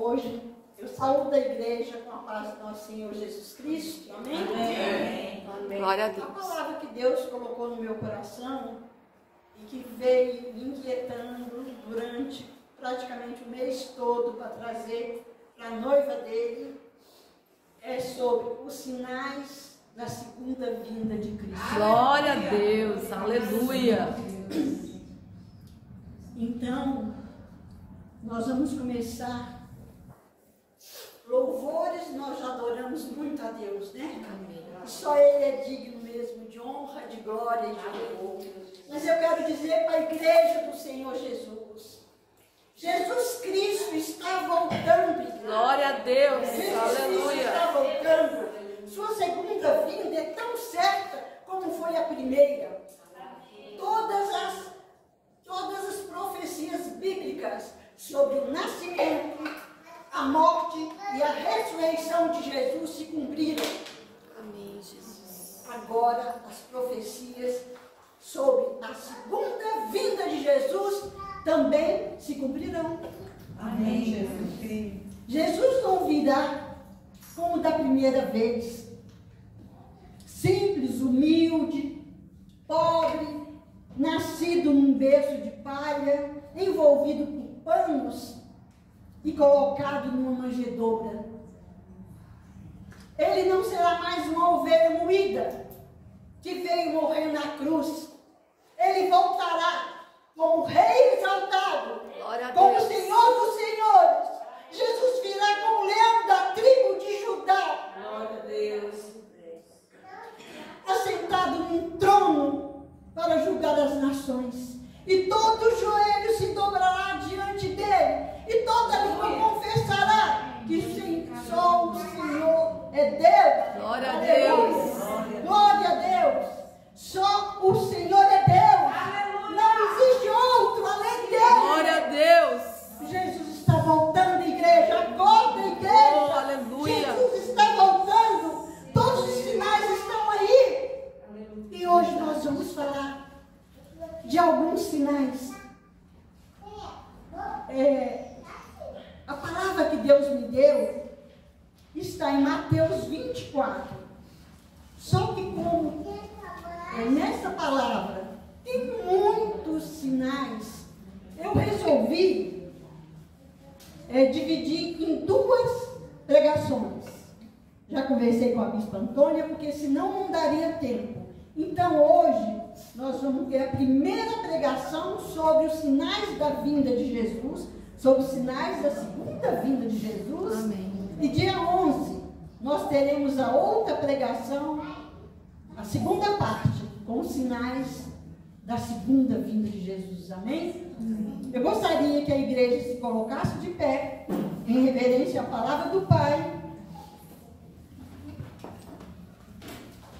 hoje. Eu saúdo a igreja com a paz do nosso Senhor Jesus Cristo. Amém? Amém. Amém. Glória a Deus. A palavra que Deus colocou no meu coração e que veio me inquietando durante praticamente o mês todo para trazer para a noiva dele é sobre os sinais da segunda vinda de Cristo. Glória a Deus, aleluia. Então, nós vamos começar. Louvores, nós já adoramos muito a Deus, né? Só Ele é digno mesmo de honra, de glória e de louvor. Mas eu quero dizer para a igreja do Senhor Jesus: Jesus Cristo está voltando, igreja. Glória a Deus, Jesus aleluia. Cristo está voltando. Sua segunda vinda é tão certa como foi a primeira. Todas as profecias bíblicas sobre o nascimento, a morte e a ressurreição de Jesus se cumpriram. Amém, Jesus. Agora as profecias sobre a segunda vinda de Jesus também se cumprirão. Amém, Jesus. Jesus não virá como da primeira vez, simples, humilde, pobre, nascido num berço de palha, envolvido por panos e colocado numa manjedoura. Ele não será mais uma ovelha moída que veio morrer na cruz. Ele voltará como Rei exaltado, Glória a como Deus. Senhor dos senhores. Jesus virá como leão da tribo de Judá, Glória a Deus. assentado num trono para julgar as nações. E todo joelho se dobrará diante dele, e toda língua confessará que só o Senhor é Deus. Glória a Aleluia. Deus. Glória a Deus. Só o Senhor é Deus. Não existe outro além dele. Glória a Deus. Jesus está voltando, igreja. Acorda, igreja. Oh, aleluia. Jesus está voltando. Todos os sinais estão aí. E hoje nós vamos falar de alguns sinais. A palavra que Deus me deu está em Mateus 24. Só que como nessa palavra tem muitos sinais, eu resolvi dividir em duas pregações. Já conversei com a Bispa Antônia, porque senão não daria tempo. Então hoje nós vamos ter a primeira pregação sobre os sinais da vinda de Jesus, sobre os sinais da segunda vinda de Jesus. Amém. E dia 11 nós teremos a outra pregação, a segunda parte, com os sinais da segunda vinda de Jesus. Amém? Eu gostaria que a igreja se colocasse de pé, em reverência à palavra do Pai.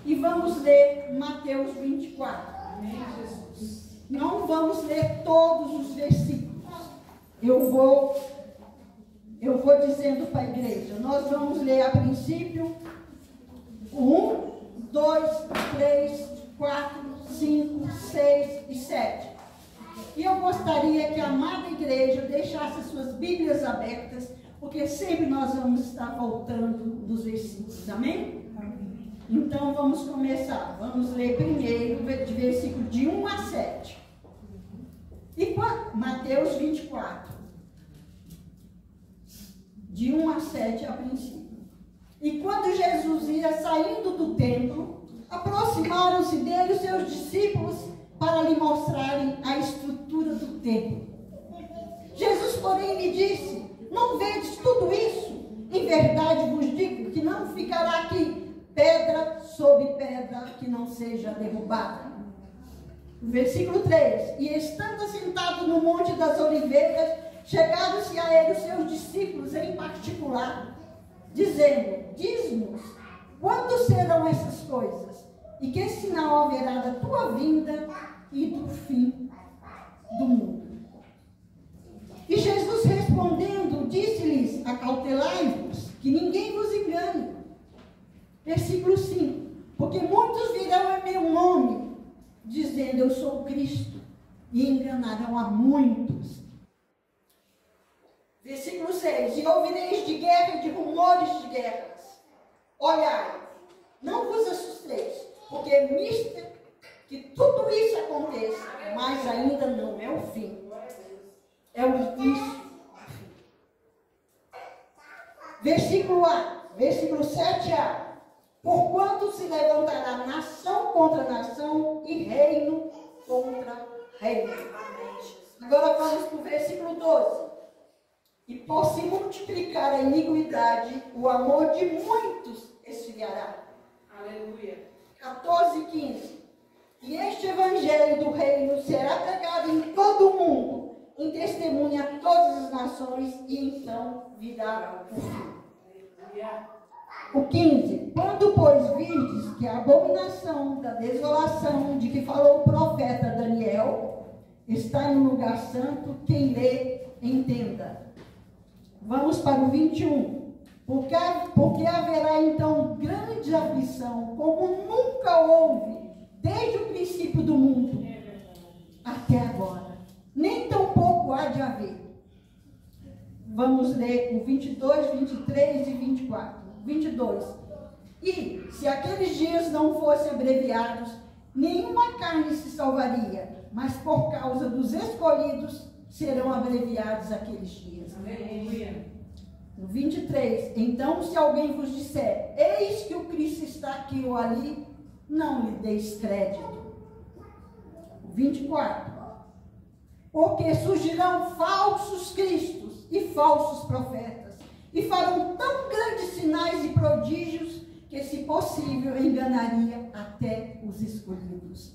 E vamos ler Mateus 24. Amém, Jesus. Não vamos ler todos os versículos. Eu vou dizendo para a igreja. Nós vamos ler a princípio 1, 2, 3, 4, 5, 6 e 7. E eu gostaria que a amada igreja deixasse as suas Bíblias abertas, porque sempre nós vamos estar voltando dos versículos. Amém? Então vamos começar. Vamos ler primeiro de versículo de 1 a 7. Mateus 24. De 1 a 7 a princípio. E quando Jesus ia saindo do templo, aproximaram-se dele os seus discípulos para lhe mostrarem a estrutura do templo. Jesus, porém, lhe disse: não vedes tudo isso? Em verdade vos digo que não ficará aqui pedra sobre pedra que não seja derrubada. Versículo 3. E estando assentado no Monte das Oliveiras, chegaram-se a ele os seus discípulos em particular, dizendo: diz-nos, quando serão essas coisas? E que sinal haverá da tua vinda e do fim do mundo? E Jesus respondendo, disse-lhes: acautelai-vos, que ninguém vos engane. Versículo 5. Porque muitos virão em meu nome, dizendo: eu sou Cristo, e enganarão a muitos. Versículo 6. E ouvireis de guerra e de rumores de guerras. Olhai, não vos assusteis, porque é mister que tudo isso aconteça, mas ainda não é o fim. É o início. Versículo 7a. Porquanto se levantará nação contra nação e reino contra reino. Agora vamos para o versículo 12. E por se multiplicar a iniquidade, o amor de muitos esfriará. Aleluia. 14 e 15. E este evangelho do reino será pregado em todo o mundo, em testemunha a todas as nações, e então virá o fim. O 15. Quando, pois, virdes que a abominação da desolação de que falou o profeta Daniel está no lugar santo, quem lê, entenda. Vamos para o 21. Porque haverá então grande aflição, como nunca houve, desde o princípio do mundo até agora. Nem tampouco há de haver. Vamos ler o 22, 23 e 24. 22. E, se aqueles dias não fossem abreviados, nenhuma carne se salvaria, mas por causa dos escolhidos serão abreviados aqueles dias. Aleluia. No 23. Então, se alguém vos disser, eis que o Cristo está aqui ou ali, não lhe deis crédito. 24. Porque surgirão falsos cristos e falsos profetas, e farão tão grandes sinais e prodígios, que, se possível, enganaria até os escolhidos.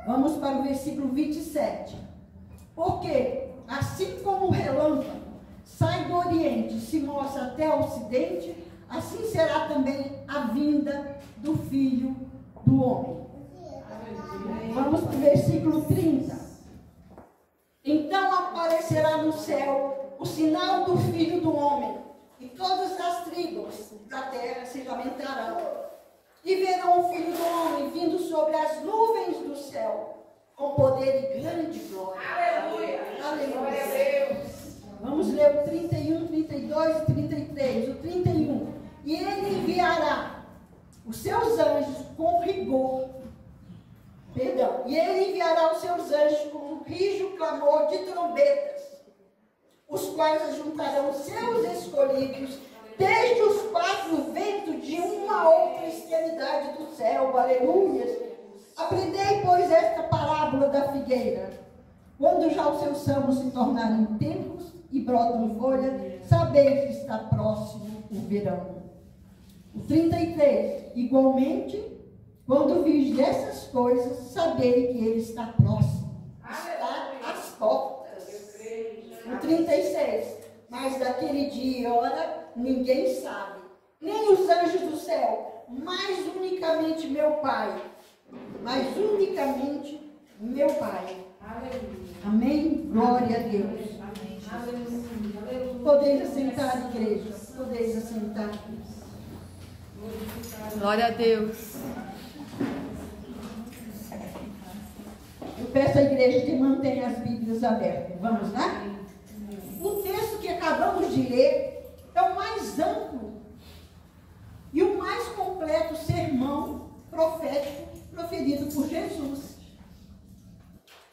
Vamos para o versículo 27. Porque, assim como o relâmpago sai do Oriente e se mostra até o Ocidente, assim será também a vinda do Filho do Homem. Vamos para o versículo 30. Então aparecerá no céu o sinal do Filho do Homem, e todas as tribos da terra se lamentarão. E verão o Filho do Homem vindo sobre as nuvens do céu, com poder e grande glória. Aleluia. Aleluia. Vamos ler o 31, 32 e 33. O 31. E ele enviará os seus anjos com rigor. Perdão. E ele enviará os seus anjos com um rijo clamor de trombetas, os quais ajuntarão seus escolhidos desde os quatro ventos de uma outra extremidade do céu. Aleluia. Aprendei, pois, esta parábola da figueira. Quando já os seus ramos se tornarem tempos e brotam folha, sabei que está próximo o verão. O 33. Igualmente, quando virdes essas coisas, sabei que ele está próximo. Está às portas. O 36. Mas daquele dia e hora ninguém sabe, nem os anjos do céu, mas unicamente meu Pai. Mas unicamente meu Pai. Amém? Glória a Deus. Podeis assentar, igreja. Podeis assentar. Glória a Deus. Eu peço à igreja que mantenha as Bíblias abertas. Vamos lá? O texto que acabamos de ler é o mais amplo e o mais completo sermão profético proferido por Jesus.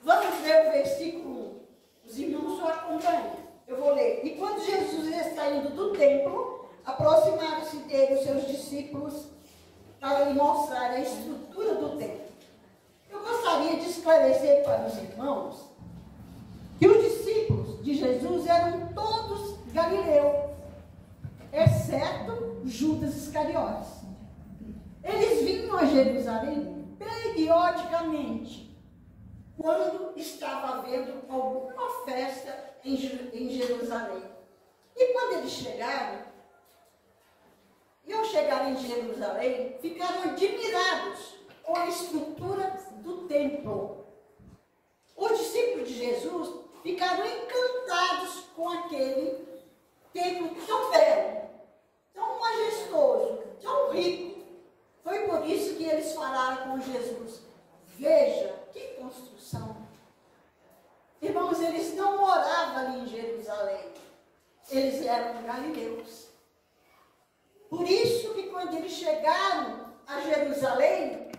Vamos ler o versículo 1. Os irmãos só acompanham. Eu vou ler. E quando Jesus ia saindo do templo, aproximaram-se dele os seus discípulos para lhe mostrar a estrutura do templo. Eu gostaria de esclarecer para os irmãos que os discípulos de Jesus eram todos galileus, exceto Judas Iscariotes. Eles vinham a Jerusalém periodicamente, quando estava havendo alguma festa em Jerusalém. E quando eles chegaram, e ao chegar em Jerusalém, ficaram admirados com a estrutura do templo. Os discípulos de Jesus ficaram encantados com aquele templo tão belo, tão majestoso, tão rico. Foi por isso que eles falaram com Jesus: veja, que construção. Irmãos, eles não moravam ali em Jerusalém. eles eram galileus. Por isso que quando eles chegaram a Jerusalém,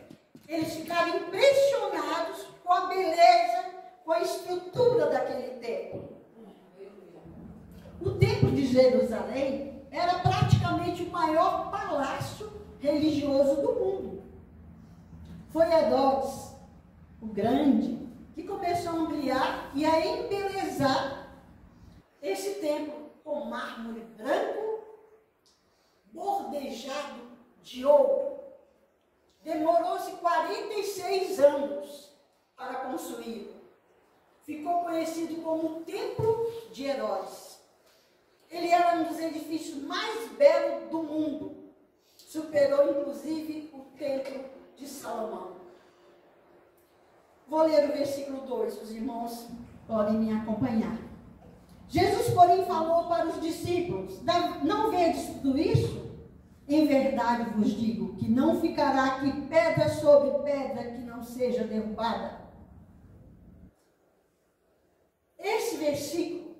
eles ficaram impressionados com a beleza, com a estrutura daquele templo. O templo de Jerusalém era praticamente o maior palácio religioso do mundo. Foi Herodes, o Grande, que começou a ampliar e a embelezar esse templo com mármore branco, bordejado de ouro. Demorou-se 46 anos para construí-lo. Ficou conhecido como o Templo de Herodes. Ele era um dos edifícios mais belos do mundo. Superou, inclusive, o Templo de Salomão. Vou ler o versículo 2, os irmãos podem me acompanhar. Jesus, porém, falou para os discípulos: não vedes tudo isso? Em verdade vos digo que não ficará aqui pedra sobre pedra que não seja derrubada. Esse versículo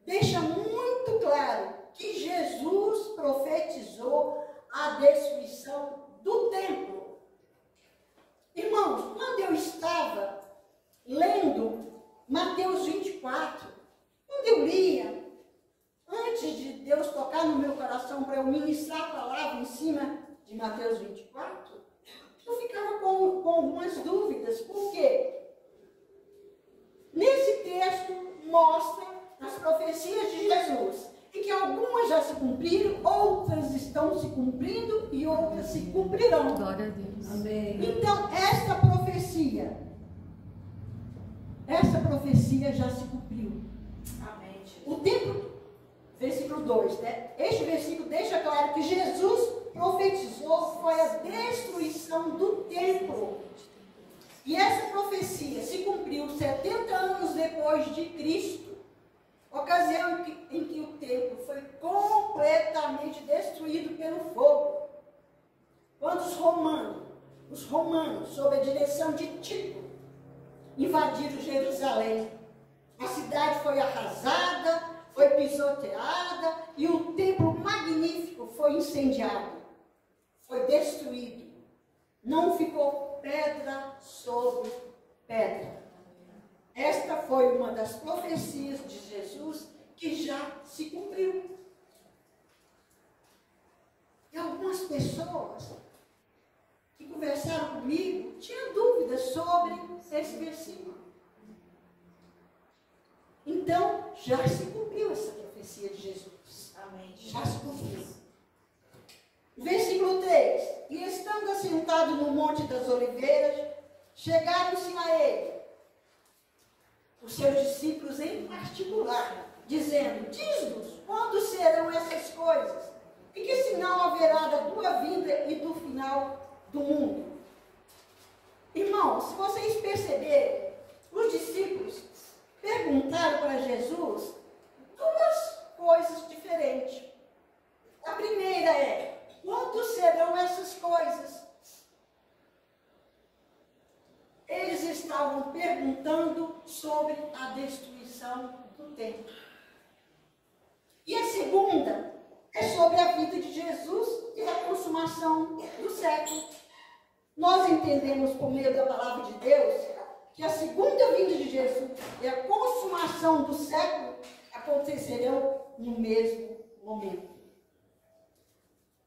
deixa muito claro que Jesus profetizou a destruição do templo. Irmãos, quando eu estava lendo Mateus 24, quando eu lia, antes de Deus tocar no meu coração para eu ministrar a palavra em cima de Mateus 24, eu ficava com algumas dúvidas. Por quê? Nesse texto mostra as profecias de Jesus, e que algumas já se cumpriram, outras estão se cumprindo e outras se cumprirão. Glória a Deus. Amém. Então, essa profecia já se cumpriu. Amém, Jesus. O templo, versículo 2, né? Este versículo deixa claro que Jesus profetizou foi a destruição do templo. E essa profecia se cumpriu 70 anos depois de Cristo, ocasião em que o templo foi completamente destruído pelo fogo. Quando os romanos, sob a direção de Tito, invadiram Jerusalém, a cidade foi arrasada, foi pisoteada e o templo magnífico foi incendiado, foi destruído. Não ficou pedra sobre pedra. Esta foi uma das profecias de Jesus que já se cumpriu. E algumas pessoas que conversaram comigo tinham dúvidas sobre esse versículo. Então, já se cumpriu essa profecia de Jesus. Amém. Já se cumpriu. Versículo 3. E estando assentado no Monte das Oliveiras, chegaram-se a ele, os seus discípulos em particular, dizendo: diz-nos, quando serão essas coisas? E que sinal haverá da tua vinda e do final do mundo? Irmãos, se vocês perceberem, os discípulos perguntaram para Jesus duas coisas diferentes. A primeira é: quando serão essas coisas? Eles estavam perguntando sobre a destruição do templo. E a segunda é sobre a vida de Jesus e a consumação do século. Nós entendemos por meio da palavra de Deus que a segunda vinda de Jesus e a consumação do século acontecerão no mesmo momento.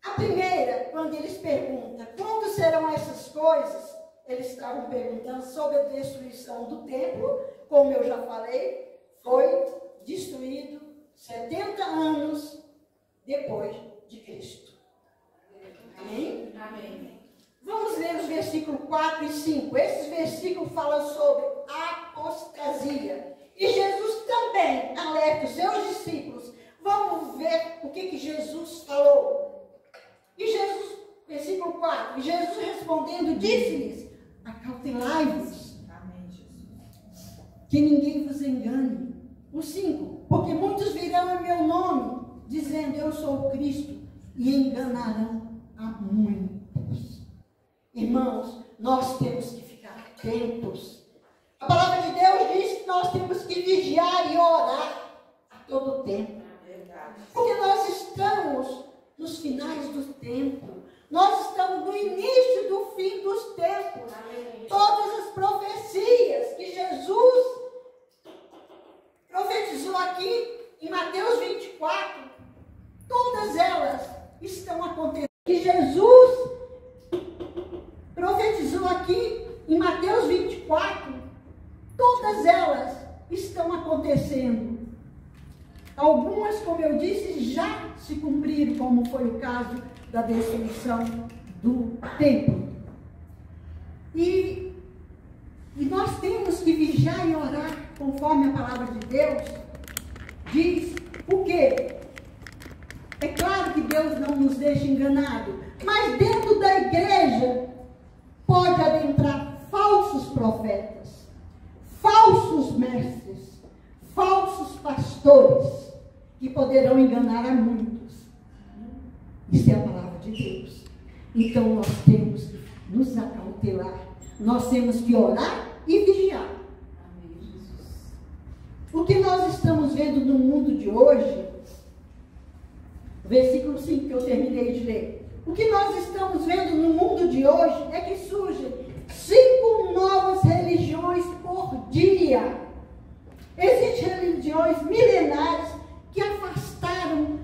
A primeira, quando eles perguntam quando serão essas coisas, eles estavam perguntando sobre a destruição do templo. Como eu já falei, foi destruído 70 anos depois de Cristo. Amém? Amém. Vamos ler os versículos 4 e 5. Esses versículos falam sobre apostasia. E Jesus também alerta os seus discípulos. Vamos ver o que Jesus falou. E Jesus, versículo 4. E Jesus respondendo, disse-lhes: acautelai-vos, Amém, Jesus. que ninguém vos engane. O 5. Porque muitos virão em meu nome, dizendo: eu sou o Cristo, e enganarão a muitos. Irmãos, nós temos que ficar atentos. A palavra de Deus diz que nós temos que vigiar e orar a todo tempo. Porque nós estamos nos finais do tempo. Nós estamos no início do fim dos tempos. Todas as profecias que Jesus profetizou aqui em Mateus 24, todas elas estão acontecendo. Que Jesus profetizou aqui em Mateus 24, todas elas estão acontecendo. Algumas, como eu disse, já se cumpriram, como foi o caso da destruição do templo. E nós temos que vigiar e orar, conforme a palavra de Deus diz. Por quê? É claro que Deus não nos deixa enganados, mas dentro da igreja pode adentrar falsos profetas, falsos mestres, falsos pastores, que poderão enganar a muitos. Isso é a palavra de Deus. Então nós temos que nos acautelar, nós temos que orar e vigiar. O que nós estamos vendo no mundo de hoje, versículo 5 que eu terminei de ler. O que nós estamos vendo no mundo de hoje é que surgem 5 novas religiões por dia. Existem religiões milenares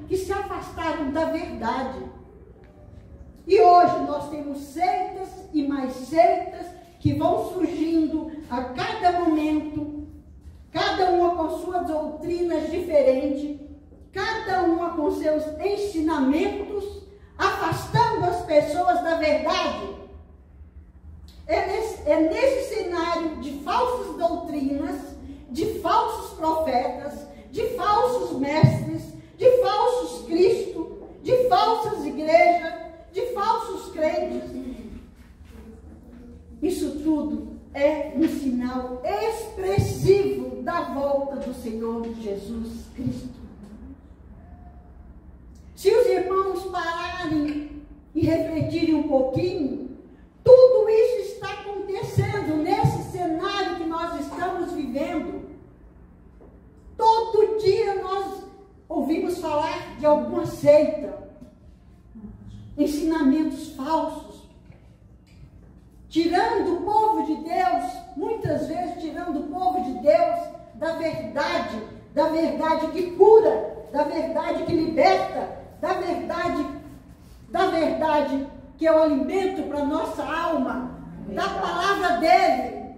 que se afastaram da verdade. E hoje nós temos seitas e mais seitas que vão surgindo a cada momento, cada uma com suas doutrinas diferentes, cada uma com seus ensinamentos, afastando as pessoas da verdade. É nesse cenário de falsas doutrinas, de falsos profetas, de falsos mestres, de falsos Cristo, de falsas igrejas, de falsos crentes. Isso tudo é um sinal expressivo da volta do Senhor Jesus Cristo. Se os irmãos pararem e refletirem um pouquinho, tudo isso está acontecendo nesse cenário que nós estamos vivendo. Todo dia nós ouvimos falar de alguma seita, ensinamentos falsos, tirando o povo de Deus, muitas vezes tirando o povo de Deus da verdade que cura, da verdade que liberta, da verdade que é o alimento para a nossa alma, da palavra dele.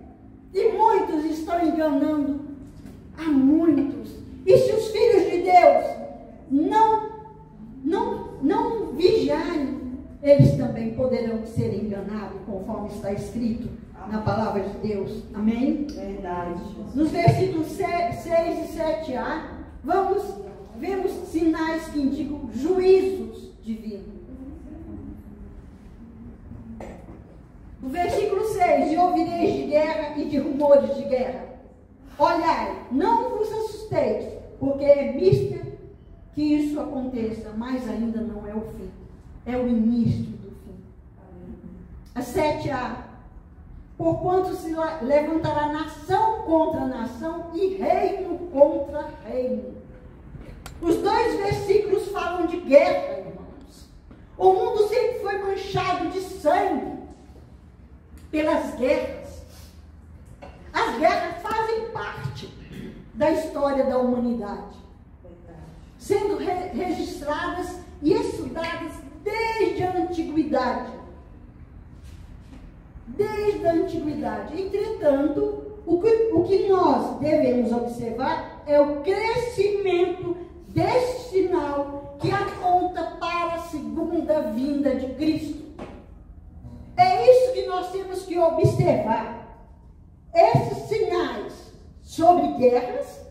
E muitos estão enganando a muitos. E se os filhos de Deus não vigiarem, eles também poderão ser enganados, conforme está escrito na palavra de Deus. Amém? Verdade. Nos versículos 6 e 7a, vemos sinais que indicam juízos divinos. No versículo 6, e ouvireis de guerra e de rumores de guerra. Olhai, não vos assusteis, porque é mister que isso aconteça, mas ainda não é o fim. É o início do fim. A 7a. Porquanto se levantará nação contra nação e reino contra reino. Os dois versículos falam de guerra, irmãos. O mundo sempre foi manchado de sangue pelas guerras. As guerras fazem parte da história da humanidade, sendo registradas e estudadas desde a antiguidade. Desde a antiguidade. Entretanto, o que nós devemos observar é o crescimento desse sinal que aponta para a segunda vinda de Cristo. É isso que nós temos que observar. Esses sinais sobre guerras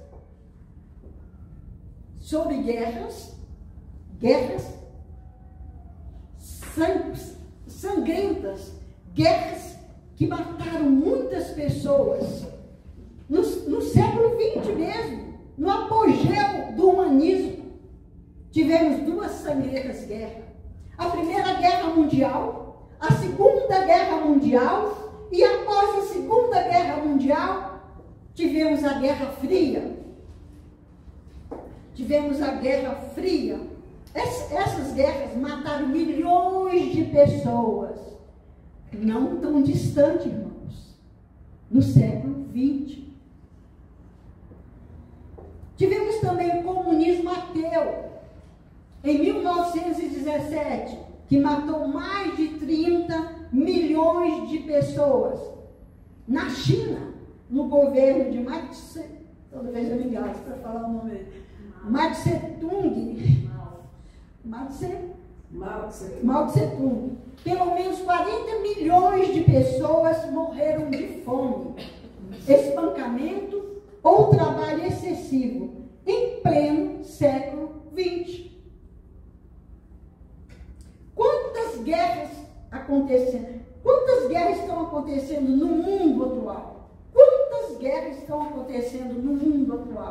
sangrentas, guerras que mataram muitas pessoas. No século XX mesmo, no apogeu do humanismo, tivemos duas sangrentas guerras. A Primeira Guerra Mundial, a Segunda Guerra Mundial, e após a Segunda Guerra Mundial, tivemos a Guerra Fria. tivemos a Guerra Fria. Essas guerras mataram milhões de pessoas. Não tão distante, irmãos. No século XX. Tivemos também o comunismo ateu. Em 1917, que matou mais de 30 milhões de pessoas. Na China, no governo de Mao Tse, toda vez eu me gasto para falar o nome dele. Mao Tse-tung. Mao Tse-tung. Pelo menos 40 milhões de pessoas morreram de fome, espancamento ou trabalho excessivo em pleno século XX. Quantas guerras acontecendo? Quantas guerras estão acontecendo no mundo atual? Quantas guerras estão acontecendo no mundo atual?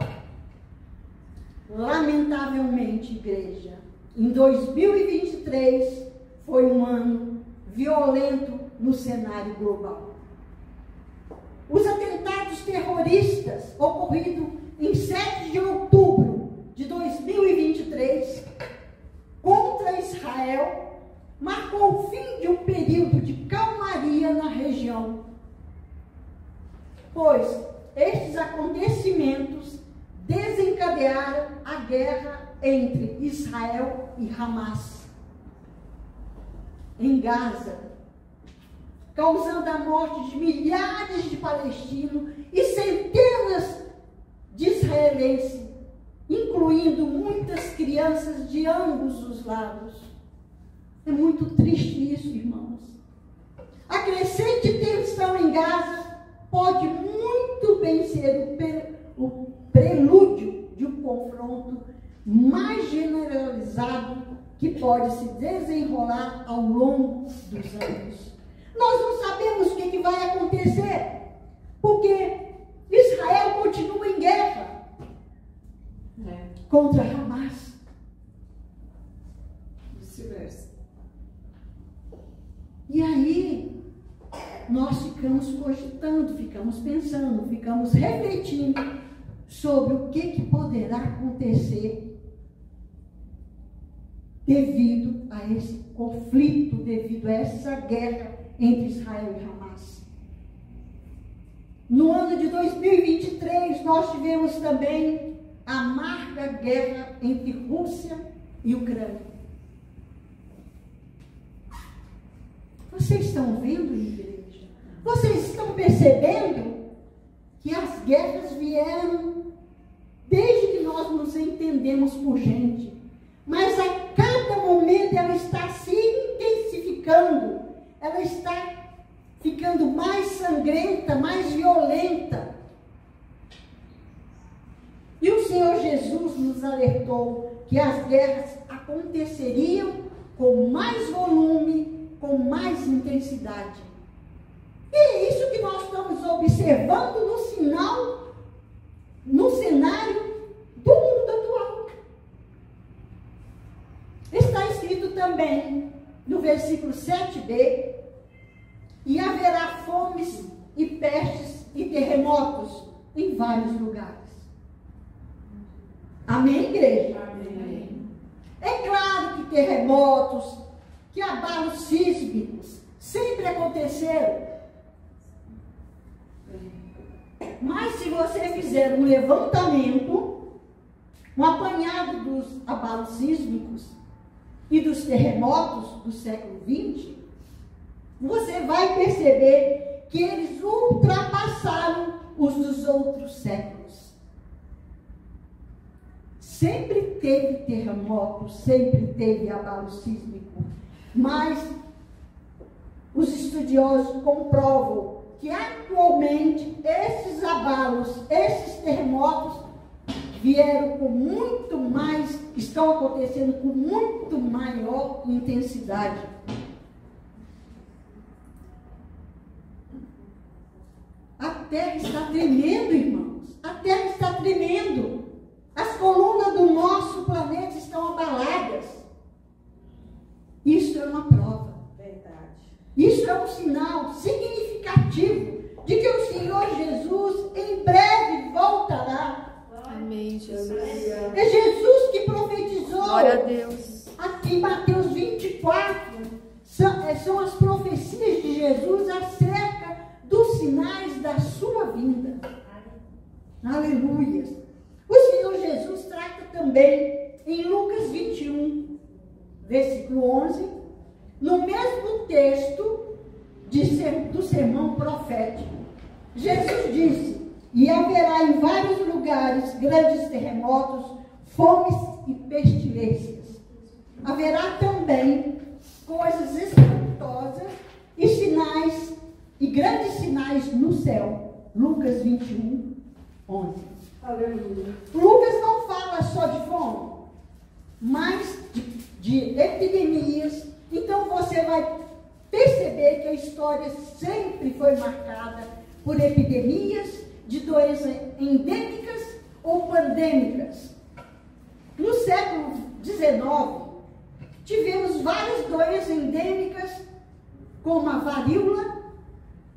Lamentavelmente, igreja, em 2023 foi um ano violento no cenário global. Os atentados terroristas ocorridos em 7 de outubro de 2023 contra Israel marcou o fim de um período de calmaria na região, pois estes acontecimentos desencadearam a guerra entre Israel e Hamas em Gaza, causando a morte de milhares de palestinos e centenas de israelenses, incluindo muitas crianças de ambos os lados. É muito triste isso, irmãos. A crescente tensão em Gaza pode muito bem ser o prelúdio de um confronto mais generalizado que pode se desenrolar ao longo dos anos. Nós não sabemos o que vai acontecer, porque Israel continua em guerra contra Hamas. Vice-versa. E aí, nós ficamos cogitando, ficamos pensando, ficamos refletindo sobre o que poderá acontecer devido a esse conflito, devido a essa guerra entre Israel e Hamas. No ano de 2023, nós tivemos também a amarga guerra entre Rússia e Ucrânia. Vocês estão vendo, igreja? Vocês estão percebendo que as guerras vieram desde que nós nos entendemos por gente. Mas a cada momento ela está se intensificando. Ela está ficando mais sangrenta, mais violenta. E o Senhor Jesus nos alertou que as guerras aconteceriam com mais volume, com mais intensidade. E é isso que nós estamos observando no cenário do mundo atual. Está escrito também no versículo 7b: e haverá fomes e pestes e terremotos em vários lugares. Amém, igreja? Amém. É claro que terremotos, que abalos sísmicos sempre aconteceram. Mas se você fizer um levantamento, um apanhado dos abalos sísmicos e dos terremotos do século XX, você vai perceber que eles ultrapassaram os dos outros séculos. Sempre teve terremoto, sempre teve abalo sísmico, mas os estudiosos comprovam que atualmente esses abalos, esses terremotos vieram com muito mais, estão acontecendo com muito maior intensidade. A terra está tremendo, irmãos. A terra está tremendo. As colunas do nosso planeta estão abaladas. Isso é uma prova. Verdade. Isso é um sinal significativo de que o Senhor Jesus em breve voltará. Amém, Jesus. É Jesus Glória a Deus. Aqui em Mateus 24, são as profecias de Jesus acerca dos sinais da sua vinda. Aleluia. O Senhor Jesus trata também em Lucas 21, versículo 11, no mesmo texto do sermão profético. Jesus disse: e haverá em vários lugares grandes terremotos, fomes e pestilências. Haverá também coisas espantosas e sinais, e grandes sinais no céu. Lucas 21, 11. Aleluia. Lucas não fala só de fome, mas de epidemias. Então você vai perceber que a história sempre foi marcada por epidemias de doenças endêmicas ou pandêmicas. No século XIX, tivemos várias doenças endêmicas, como a varíola,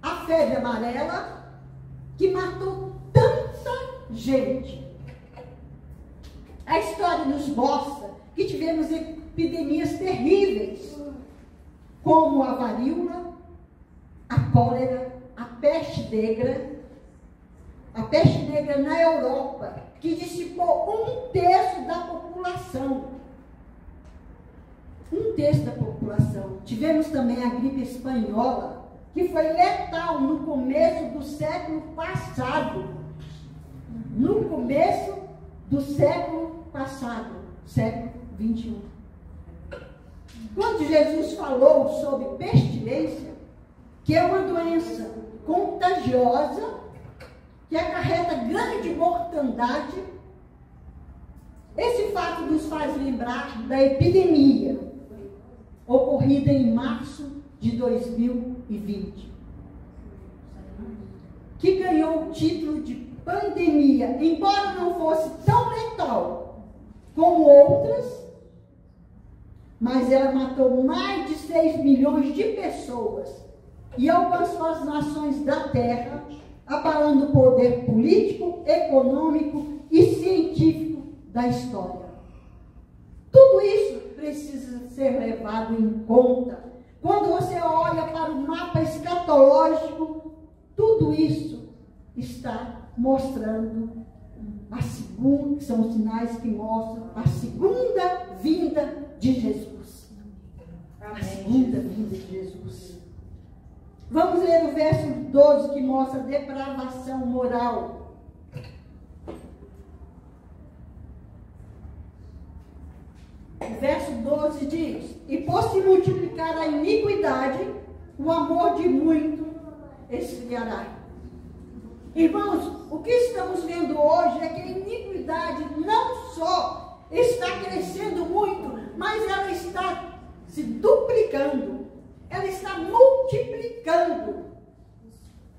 a febre amarela, que matou tanta gente. A história nos mostra que tivemos epidemias terríveis, como a varíola, a cólera, a peste negra na Europa, que dissipou 1/3 da população. 1/3 da população. Tivemos também a gripe espanhola, que foi letal no começo do século passado. No começo do século passado, século 21. Quando Jesus falou sobre pestilência, que é uma doença contagiosa, que acarreta grande mortandade, esse fato nos faz lembrar da epidemia ocorrida em março de 2020, que ganhou o título de pandemia, embora não fosse tão letal como outras, mas ela matou mais de 6 milhões de pessoas e alcançou as nações da Terra, abalando o poder político, econômico e científico da história. Tudo isso precisa ser levado em conta. Quando você olha para o mapa escatológico, tudo isso está mostrando a segunda, são os sinais que mostram a segunda vinda de Jesus. A segunda vinda de Jesus. Vamos ler o verso 12, que mostra a depravação moral. O verso 12 diz: e por se multiplicar a iniquidade, o amor de muito esfriará. Irmãos, o que estamos vendo hoje é que a iniquidade não só está crescendo muito, mas ela está se duplicando, ela está multiplicando.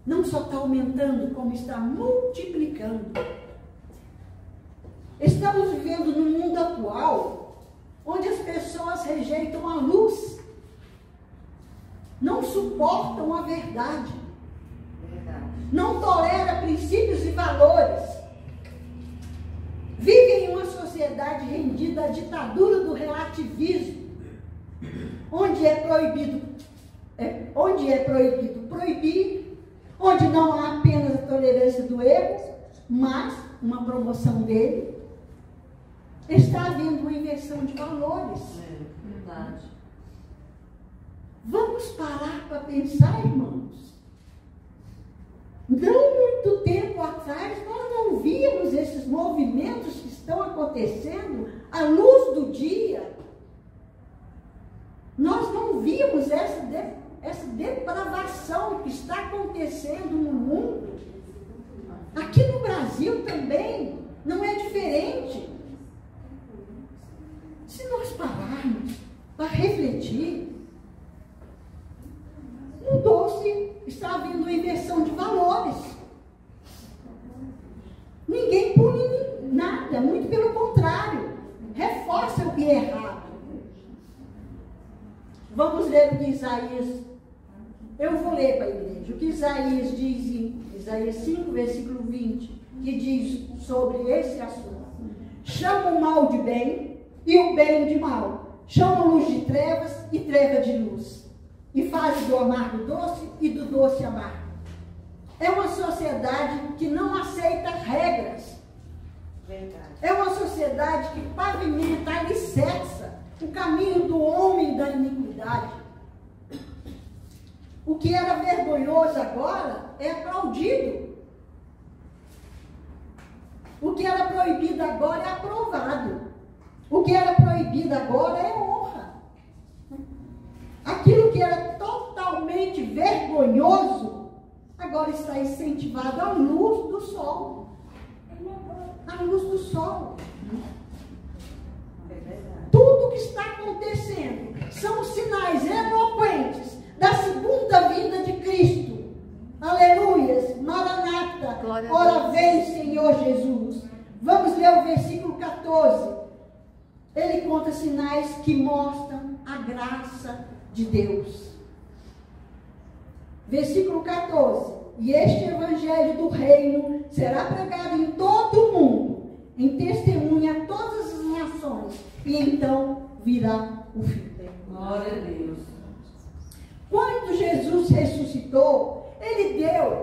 Não só está aumentando, como está multiplicando. Estamos vivendo num mundo atual, onde as pessoas rejeitam a luz, não suportam a verdade, não toleram princípios e valores, vivem em uma sociedade rendida à ditadura do relativismo, onde é proibido proibir, onde não há apenas a tolerância do erro, mas uma promoção dele. Está havendo uma inversão de valores. Verdade. Vamos parar para pensar, irmãos. Não muito tempo atrás, nós não víamos esses movimentos que estão acontecendo à luz do dia. Nós não víamos essa depravação que está acontecendo no mundo. Aqui no Brasil também não é diferente. Se nós pararmos para refletir, mudou-se, está havendo uma inversão de valores. Ninguém pune nada, muito pelo contrário, reforça o que é errado. Vamos ler o que Isaías, eu vou ler para a igreja, o que Isaías diz em Isaías 5, versículo 20, que diz sobre esse assunto: chama o mal de bem e o bem de mal. Chama luz de trevas e treva de luz. E faz do amargo doce e do doce amargo. É uma sociedade que não aceita regras. Verdade. É uma sociedade que pavimenta, alicerça o caminho do homem da iniquidade. O que era vergonhoso agora é aplaudido. O que era proibido agora é aprovado. O que era proibido agora é honra. Aquilo que era totalmente vergonhoso, agora está incentivado à luz do sol. À luz do sol. Tudo que está acontecendo são sinais eloquentes da segunda vinda de Cristo. Aleluias, Maranata, ora vem, Senhor Jesus. Vamos ler o versículo 14. Ele conta sinais que mostram a graça de Deus. Versículo 14. E este evangelho do reino será pregado em todo o mundo, em testemunha a todas as nações, e então virá o fim. Glória a Deus. Quando Jesus ressuscitou,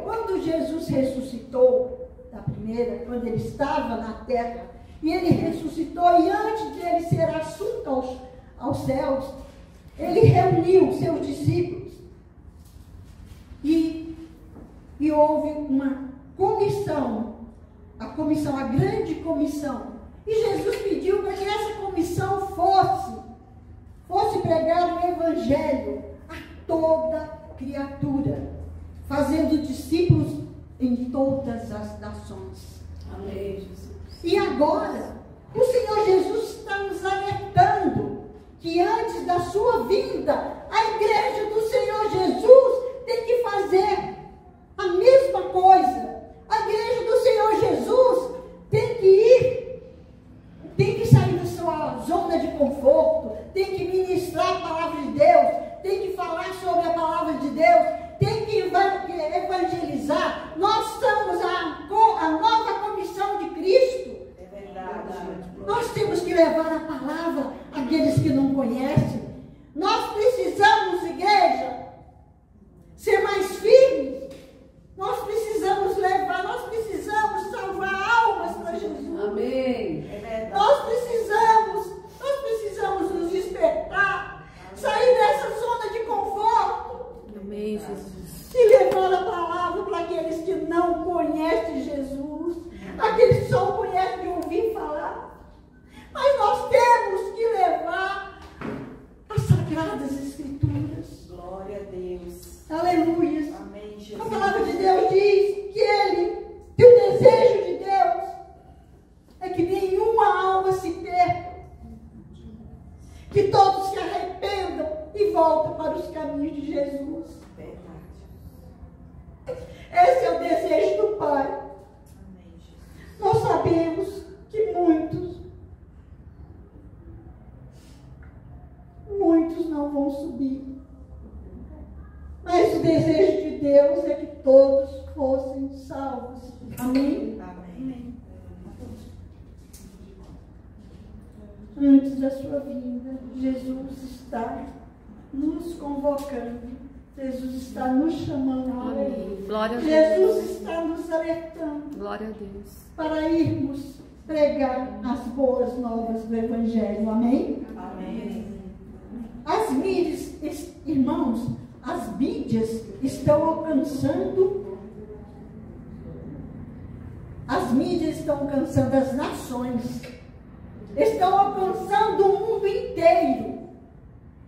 quando Jesus ressuscitou, da primeira, quando ele estava na terra, e ele ressuscitou, e antes de ele ser assunto aos céus, ele reuniu seus discípulos, e houve uma comissão, a grande comissão, e Jesus pediu para que essa comissão fosse pregar o evangelho a toda criatura, fazendo discípulos em todas as nações. Amém, Jesus. E agora, o Senhor Jesus está nos alertando que antes da sua vinda, a igreja do Senhor Jesus tem que fazer a mesma coisa. A igreja do Senhor Jesus tem que sair da sua zona de conforto, tem que ministrar a palavra de Deus, tem que falar sobre a palavra de Deus, tem que evangelizar. Nós somos a nova comissão de Cristo. É verdade. Nós temos que levar a palavra àqueles que não conhecem. Nós precisamos, igreja, ser mais firmes. Nós precisamos salvar almas para Jesus. Amém. É verdade. Nós precisamos nos despertar, sair dessa zona de conforto. Amém, Jesus. E levar a palavra para aqueles que não conhecem Jesus, aqueles que só conhecem de ouvir falar. Mas nós temos que levar as Sagradas Escrituras. Glória a Deus. Aleluia. Amém, A Jesus. palavra de Deus diz que o desejo de Deus é que nenhuma alma se perca, que todos se arrependam e voltem para os caminhos de Jesus. Verdade. Esse é o desejo do Pai. Amém, Jesus. Nós sabemos que muitos não vão subir. Mas o desejo de Deus é que todos fossem salvos. Amém? Amém. Antes da sua vinda, Jesus está nos convocando. Jesus está nos chamando. Amém. Glória a Deus. Jesus está nos alertando Glória a Deus. para irmos pregar as boas novas do Evangelho. Amém? Amém. As mídias, irmãos, as mídias estão alcançando as nações, estão alcançando o mundo inteiro.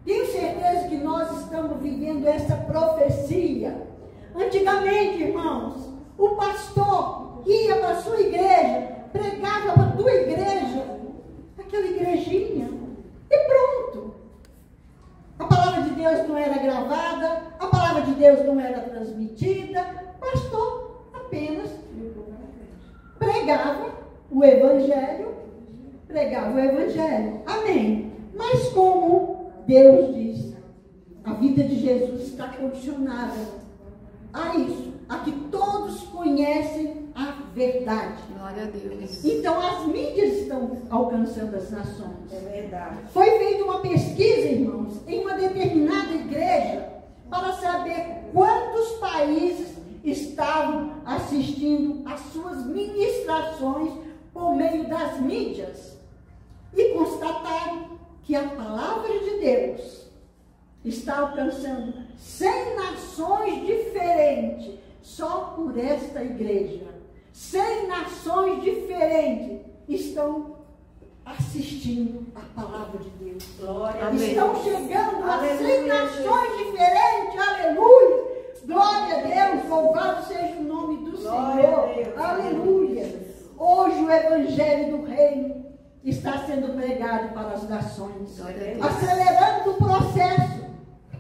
Tenho certeza que nós estamos vivendo essa profecia. Antigamente, irmãos, o pastor ia para a sua igreja, pregava para a tua igreja, aquela igrejinha, e pronto. A palavra de Deus não era gravada, a palavra de Deus não era transmitida, o pastor apenas pregava o Evangelho. Amém. Mas como Deus diz, a vida de Jesus está condicionada a isso, a que todos conhecem a verdade. Glória a Deus. Então as mídias estão alcançando as nações. É verdade. Foi feita uma pesquisa, irmãos, em uma determinada igreja, para saber quantos países estavam assistindo às suas ministrações por meio das mídias. E constataram que a palavra de Deus está alcançando 100 nações diferentes só por esta igreja. 100 nações diferentes estão assistindo a palavra de Deus. Glória a Amém. Deus. Estão chegando a 100 Aleluia, nações diferentes. Aleluia. Glória a Deus. Louvado seja o nome do Glória a Senhor. Deus. Aleluia. Hoje o evangelho do reino está sendo pregado para as nações. Glória a Deus. Acelerando o processo.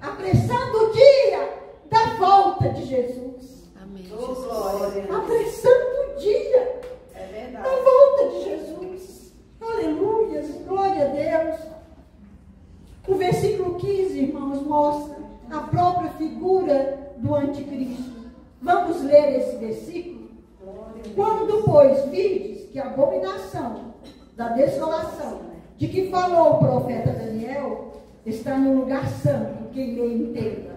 Apressando o dia da volta de Jesus. Amém. Oh, Jesus. glória. Apressando o dia É da verdade. volta de Jesus. Aleluia, glória a Deus. O versículo 15, irmãos, mostra a própria figura do anticristo. Vamos ler esse versículo? Quando, pois, vides que a abominação da desolação, de que falou o profeta Daniel, está no lugar santo, quem lê entenda.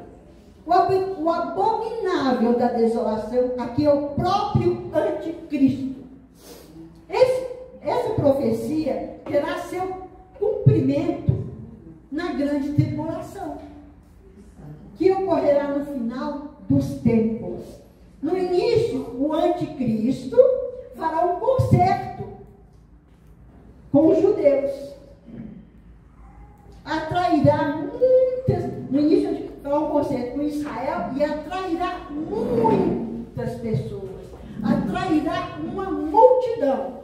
O abominável da desolação, aqui é o próprio anticristo. Essa profecia terá seu cumprimento na grande tribulação, que ocorrerá no final dos tempos. No início, o anticristo fará um concerto com os judeus. Atrairá muitas, no início fará um concerto com Israel e atrairá muitas pessoas. Atrairá uma multidão.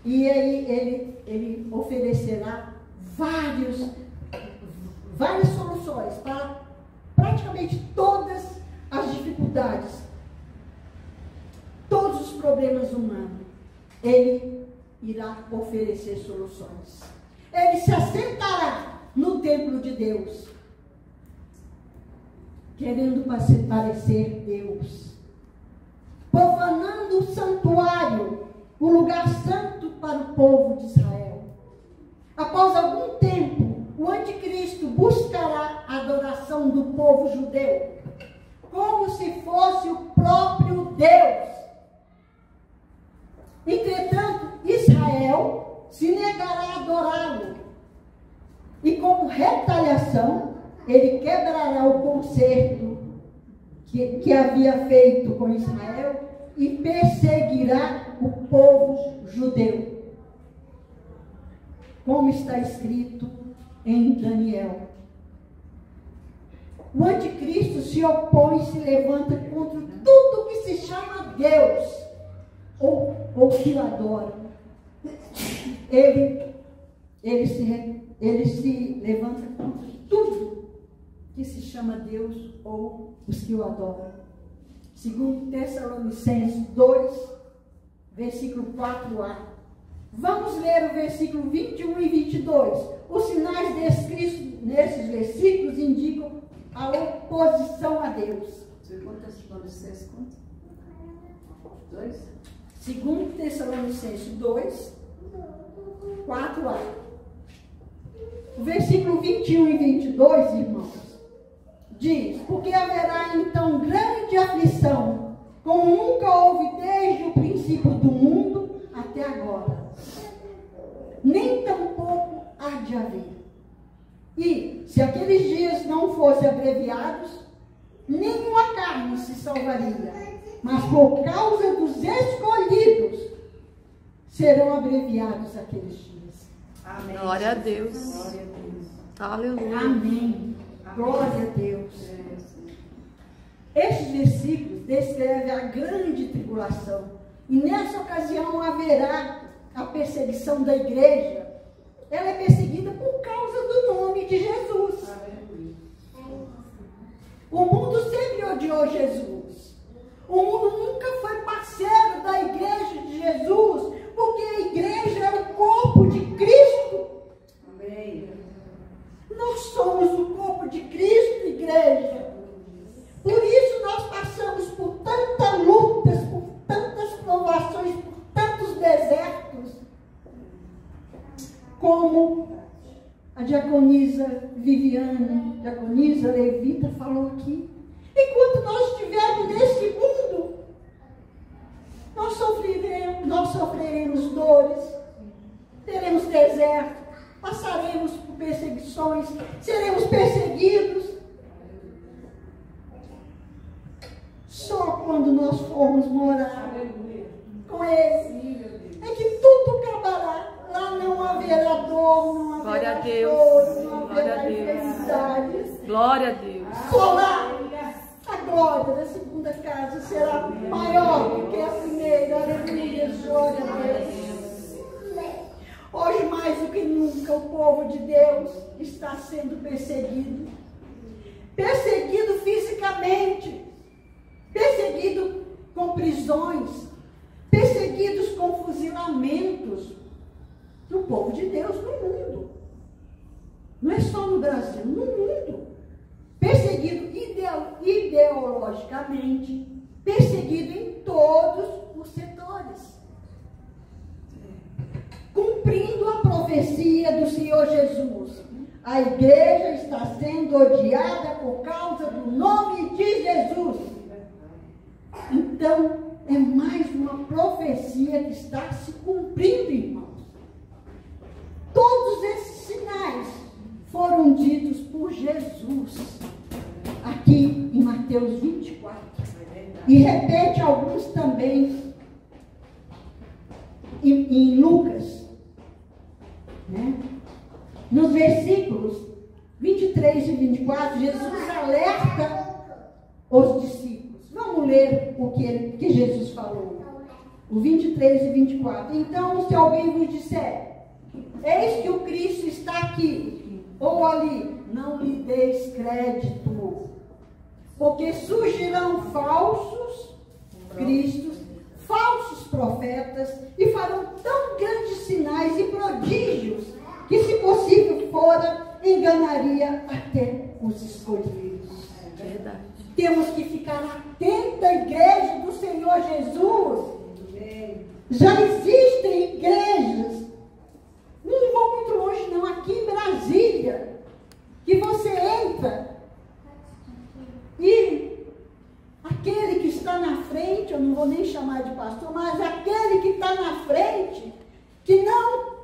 E aí ele oferecerá várias soluções para praticamente todas as dificuldades, todos os problemas humanos. Ele irá oferecer soluções. Ele se assentará no templo de Deus, querendo parecer Deus, profanando o santuário, o lugar santo para o povo de Israel. Após algum tempo, o anticristo buscará a adoração do povo judeu, como se fosse o próprio Deus. Entretanto, Israel se negará a adorá-lo. E como retaliação, ele quebrará o concerto que havia feito com Israel e perseguirá o povo judeu. Como está escrito em Daniel. O anticristo se opõe e se levanta contra tudo que se chama Deus ou que o adora. Ele se levanta contra tudo que se chama Deus ou os que o adoram. Segundo Tessalonicenses 2, versículo 4a. Vamos ler o versículo 21 e 22. Os sinais descritos nesses versículos indicam a oposição a Deus. Segundo Tessalonicenses, quanto? 2? Segundo Tessalonicenses 2, 4a. O versículo 21 e 22, irmãos, diz: porque haverá então grande aflição, como nunca houve desde o princípio do mundo até agora. Nem tampouco há de haver. E, se aqueles dias não fossem abreviados, nenhuma carne se salvaria. Mas por causa dos escolhidos, serão abreviados aqueles dias. Amém. Glória a Deus. Glória a Deus. Aleluia. Amém. Glória a Deus. Estes versículos descrevem a grande tribulação. E nessa ocasião haverá a perseguição da igreja. Ela é perseguida por causa do nome de Jesus. O mundo sempre odiou Jesus. O mundo nunca foi parceiro da igreja de Jesus, porque a igreja é o corpo de Cristo. Amém. Nós somos o corpo de Cristo, igreja. como a diaconisa Viviane, diaconisa Levita falou aqui. Enquanto nós estivermos nesse mundo, nós sofreremos dores, teremos deserto, passaremos por perseguições, seremos perseguidos. Só quando nós formos morar com Ele é que tudo acabará. Lá não haverá dor, não haverá choro, não haverá enfermidades. Glória a Deus. Só lá a glória da segunda casa será maior do que a primeira. Aleluia, glória a Deus. Hoje, mais do que nunca, o povo de Deus está sendo perseguido. Perseguido fisicamente, perseguido com prisões, perseguidos com fuzilamentos. Do povo de Deus no mundo. Não é só no Brasil, no mundo. Perseguido ideologicamente, perseguido em todos os setores. Cumprindo a profecia do Senhor Jesus. A igreja está sendo odiada por causa do nome de Jesus. Então, é mais uma profecia que está se cumprindo, irmãos. Todos esses sinais foram ditos por Jesus aqui em Mateus 24. E repete alguns também em Lucas. Né? Nos versículos 23 e 24, Jesus alerta os discípulos. Vamos ler o que Jesus falou. O 23 e 24. Então, se alguém vos disser: eis que o Cristo está aqui, ou ali, não lhe deis crédito, porque surgirão falsos cristos, falsos profetas, e farão tão grandes sinais e prodígios, que se possível fora, enganaria até os escolhidos. Verdade. Temos que ficar atentos à igreja do Senhor Jesus. Já existem igrejas, não vou muito longe não, aqui em Brasília, que você entra e aquele que está na frente, eu não vou nem chamar de pastor, mas aquele que está na frente, que não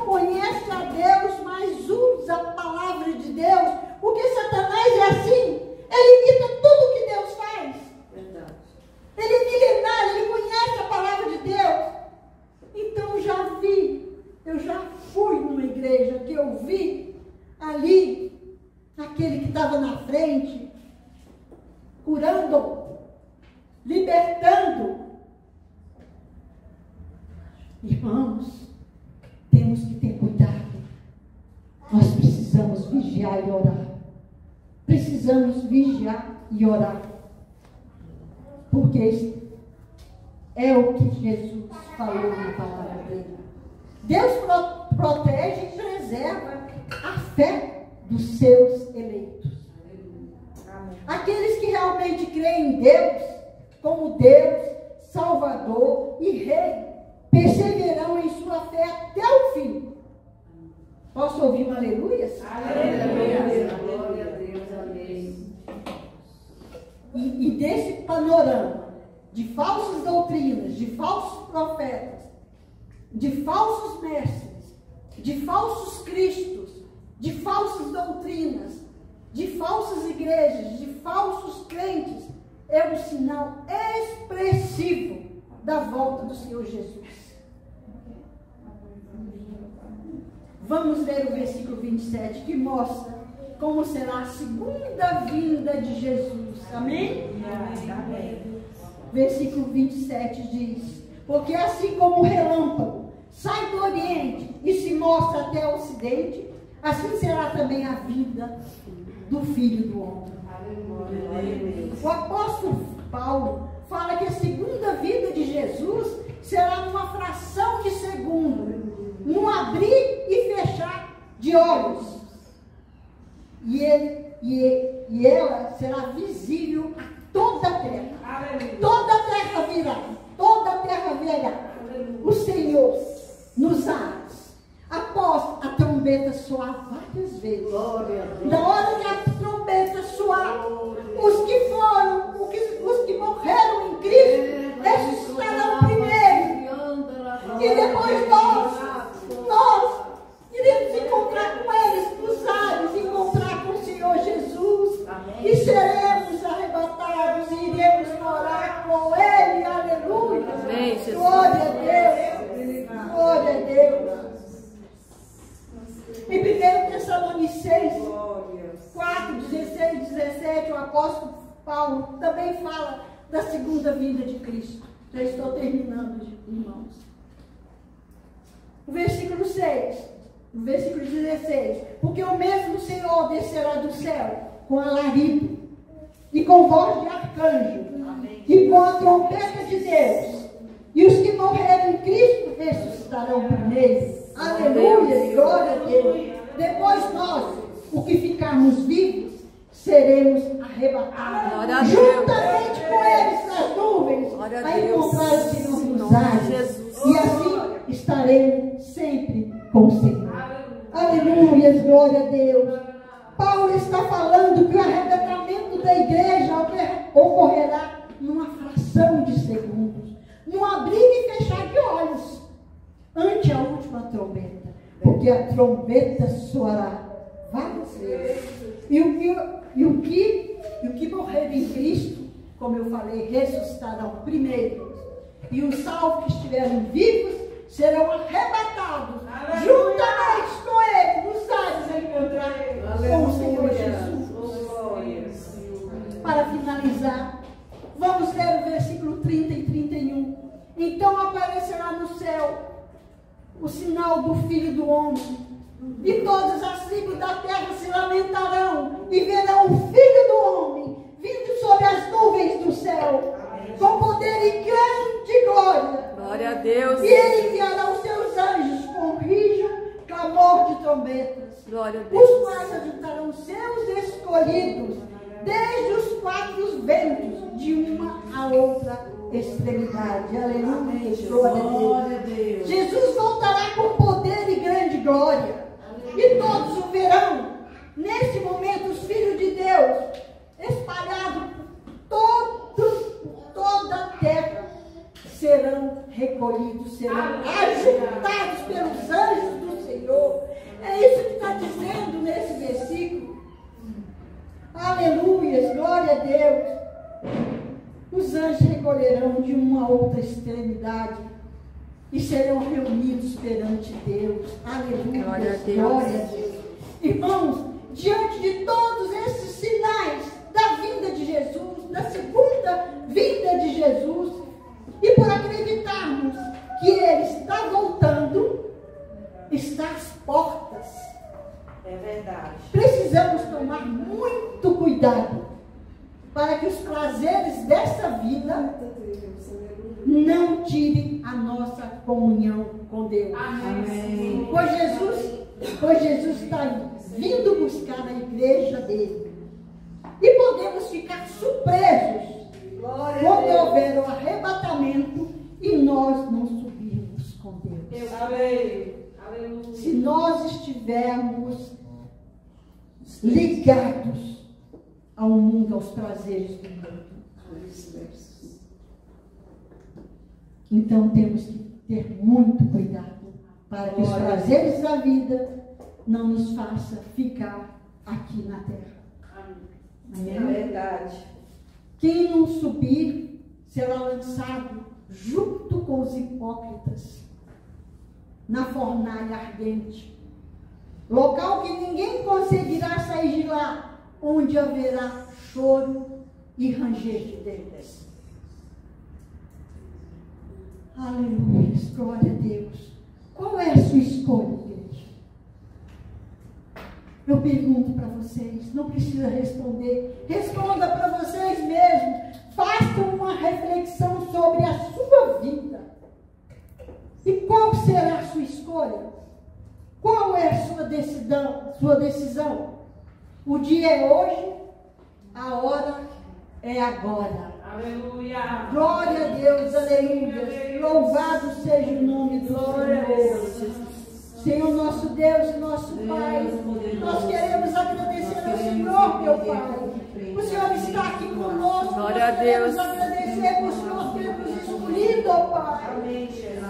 conhece a Deus, mas usa a palavra de Deus, porque Satanás é assim, ele imita tudo que Deus faz. Verdade. Ele é milenário, ele conhece a palavra de Deus. Então eu já fui numa igreja que eu vi ali, aquele que estava na frente, curando, libertando. Irmãos, temos que ter cuidado. Nós precisamos vigiar e orar. Precisamos vigiar e orar. Porque é o que Jesus falou na palavra dele. Deus protege e preserva a fé dos seus eleitos. Aqueles que realmente creem em Deus, como Deus, Salvador e Rei, perseverarão em sua fé até o fim. Posso ouvir um aleluia? Aleluia. Glória a Deus. Amém. E desse panorama de falsas doutrinas, de falsos profetas, de falsos mestres, de falsos cristos, de falsas doutrinas, de falsas igrejas, de falsos crentes, é um sinal expressivo da volta do Senhor Jesus. Vamos ver o versículo 27, que mostra como será a segunda vinda de Jesus. Amém? Amém. Versículo 27 diz: porque assim como o relâmpago sai do Oriente e se mostra até o Ocidente, assim será também a vida do Filho do Homem. O apóstolo Paulo fala que a segunda vinda de Jesus será numa fração de segundo, num abrir e fechar de olhos. E ela será visível a toda a terra. Toda a terra virá. Toda a terra verá o Senhor nos ares. Após a trombeta soar várias vezes. Glória a Deus. Na hora que a trombeta soar, os que morreram em Cristo, ressuscitarão primeiro. E depois nós iremos encontrar com eles nos ares, encontrar com o Senhor Jesus. Amém. E seremos arrebatados e iremos morar com Ele. Aleluia. Amém, Jesus. Glória a Deus. Glória a Deus. Em 1 Tessalonicenses 4, 16, 17, o apóstolo Paulo também fala da segunda vinda de Cristo. Já estou terminando, irmãos. O versículo 6, o versículo 16. Porque o mesmo Senhor descerá do céu com alarido e com voz de arcanjo e com a trombeta de Deus. E os que morreram em Cristo ressuscitarão primeiro. Aleluia, glória a Deus. Depois nós, o que ficarmos vivos, seremos arrebatados juntamente com eles nas nuvens, a encontrar o Senhor nos ares. E assim estaremos sempre com o Senhor. Aleluia, glória a Deus. Paulo está falando que o arrebatamento da igreja ocorrerá numa fração de segundos, num abrir e fechar de olhos, ante a última trombeta, porque a trombeta soará várias vezes. E o que morrer em Cristo, como eu falei, ressuscitarão primeiro. E os salvos que estiverem vivos serão arrebatados juntamente com Ele nos ares a encontrar com o Senhor Jesus. Para finalizar, vamos ler o versículo 30 e 31. Então aparecerá no céu o sinal do Filho do Homem, e todas as tribos da terra se lamentarão e verão o Filho do Homem vindo sobre as nuvens do céu, com poder e grande glória. Glória a Deus. E Ele enviará os seus anjos com rijo, clamor de trombetas, Glória a Deus. os quais ajuntarão seus escolhidos desde os quatro ventos, de uma a outra extremidade. Aleluia, glória a Deus. Jesus voltará com poder e grande glória, e todos o verão. Nesse momento, os filhos de Deus, espalhados por toda a terra, serão recolhidos, serão ajuntados pelos anjos do Senhor. É isso que está dizendo nesse versículo. Aleluia, glória a Deus. Os anjos recolherão de uma outra extremidade e serão reunidos perante Deus. Aleluia, Glória a Deus. glória a Deus. Irmãos, diante de todos esses sinais da vinda de Jesus, da segunda vinda de Jesus, e por acreditarmos que Ele está voltando, está às portas. É verdade. Precisamos tomar muito cuidado para que os prazeres dessa vida não tirem a nossa comunhão com Deus. Amém. Pois Jesus está vindo buscar a igreja dele. E podemos ficar surpresos quando houver o arrebatamento e nós não subirmos com Deus. Se nós estivermos ligados ao mundo, aos prazeres do mundo. Então temos que ter muito cuidado para que os prazeres da vida não nos façam ficar aqui na terra. É verdade. Quem não subir será lançado junto com os hipócritas na fornalha ardente, local que ninguém conseguirá sair de lá, onde haverá choro e ranger de dentes. Aleluia, glória a Deus. Qual é a sua escolha, igreja? Eu pergunto para vocês, não precisa responder, responda para vocês mesmos, façam uma reflexão sobre a sua vida. E qual será a sua escolha? Qual é a sua decisão? O dia é hoje, a hora é agora. Aleluia. Glória a Deus, aleluia. Louvado seja o nome do Senhor. Senhor, nosso Deus e nosso Pai, nós queremos agradecer ao Senhor, meu Pai. O Senhor está aqui conosco. Glória a Nós Deus. queremos agradecer por Senhor ter nos escolhido, ó Pai.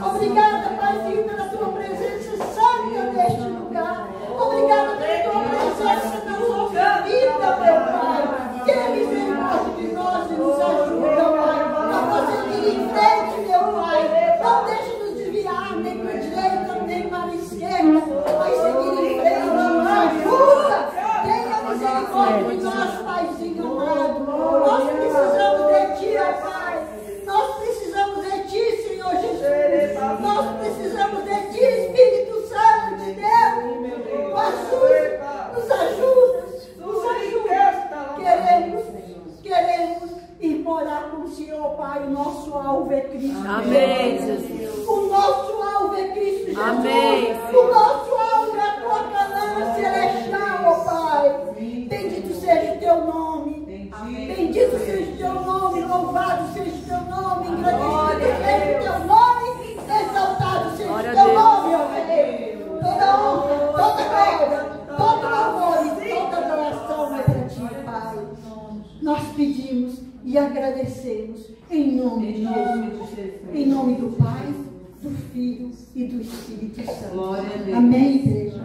Obrigada, Pai Filho, pela tua presença santa neste lugar. Obrigada pela tua presença na nossa vida, meu Pai. Tenha misericórdia de nós e nos ajuda, Pai, a prosseguir em frente, meu Pai. Não deixe nos desviar nem para a direita, nem para a esquerda, mas seguir em frente, nos ajuda. Tenha misericórdia de nós, Paizinho amado. Nós precisamos de Ti, ó Pai. Nós precisamos de Ti, Senhor Jesus. Nós precisamos de Ti, Espírito Santo de Deus. Nos ajuda, nos ajuda. Queremos ir morar com o Senhor, Pai. O nosso alvo é Cristo. Amém, Jesus. O nosso alvo é Cristo Jesus. Amém. O nosso alvo é a tua Canaã celestial, ó Pai. Bendito seja o teu nome. Bendito seja o teu nome. Louvado seja o teu nome. Engrandecido seja o teu nome. Exaltado seja o teu nome, ó Rei. Toda honra, toda glória, todo louvor e toda adoração é para ti, Pai. Nós pedimos e agradecemos em nome de Jesus. Em nome do Pai, do Filho e do Espírito Santo. Amém, igreja.